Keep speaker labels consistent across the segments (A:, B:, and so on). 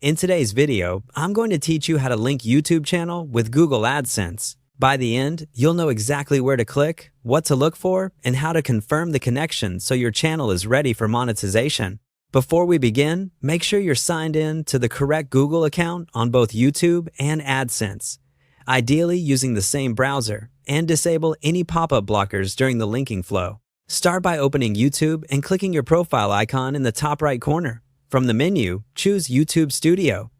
A: In today's video, I'm going to teach you how to link YouTube channel with Google AdSense. By the end, you'll know exactly where to click, what to look for, and how to confirm the connection so your channel is ready for monetization. Before we begin, make sure you're signed in to the correct Google account on both YouTube and AdSense, ideally using the same browser, and disable any pop-up blockers during the linking flow. Start by opening YouTube and clicking your profile icon in the top right corner. From the menu, choose YouTube Studio.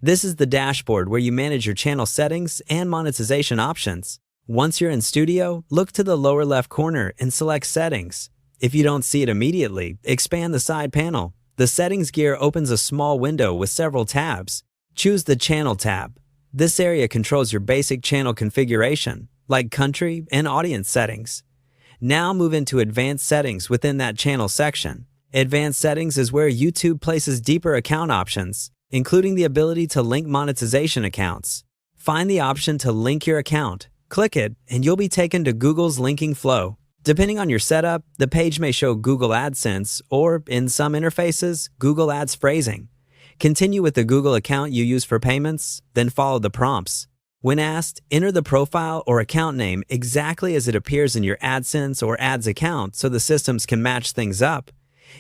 A: This is the dashboard where you manage your channel settings and monetization options. Once you're in Studio, look to the lower left corner and select Settings. If you don't see it immediately, expand the side panel. The Settings gear opens a small window with several tabs. Choose the Channel tab. This area controls your basic channel configuration, like country and audience settings. Now move into Advanced Settings within that channel section. Advanced Settings is where YouTube places deeper account options, including the ability to link monetization accounts. Find the option to link your account. Click it, and you'll be taken to Google's linking flow. Depending on your setup, the page may show Google AdSense or, in some interfaces, Google Ads phrasing. Continue with the Google account you use for payments, then follow the prompts. When asked, enter the profile or account name exactly as it appears in your AdSense or Ads account so the systems can match things up.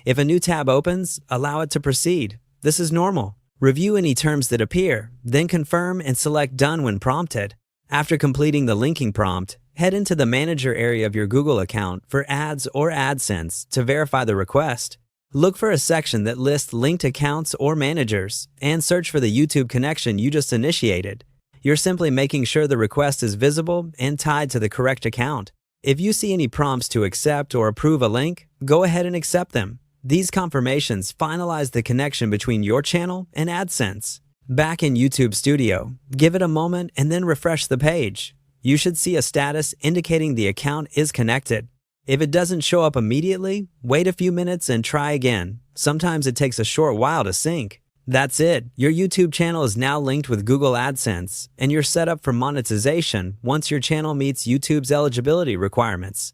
A: If a new tab opens, allow it to proceed. This is normal. Review any terms that appear, then confirm and select Done when prompted. After completing the linking prompt, head into the Manager area of your Google account for Ads or AdSense to verify the request. Look for a section that lists linked accounts or managers, and search for the YouTube connection you just initiated. You're simply making sure the request is visible and tied to the correct account. If you see any prompts to accept or approve a link, go ahead and accept them. These confirmations finalize the connection between your channel and AdSense. Back in YouTube Studio, give it a moment and then refresh the page. You should see a status indicating the account is connected. If it doesn't show up immediately, wait a few minutes and try again. Sometimes it takes a short while to sync. That's it. Your YouTube channel is now linked with Google AdSense, and you're set up for monetization once your channel meets YouTube's eligibility requirements.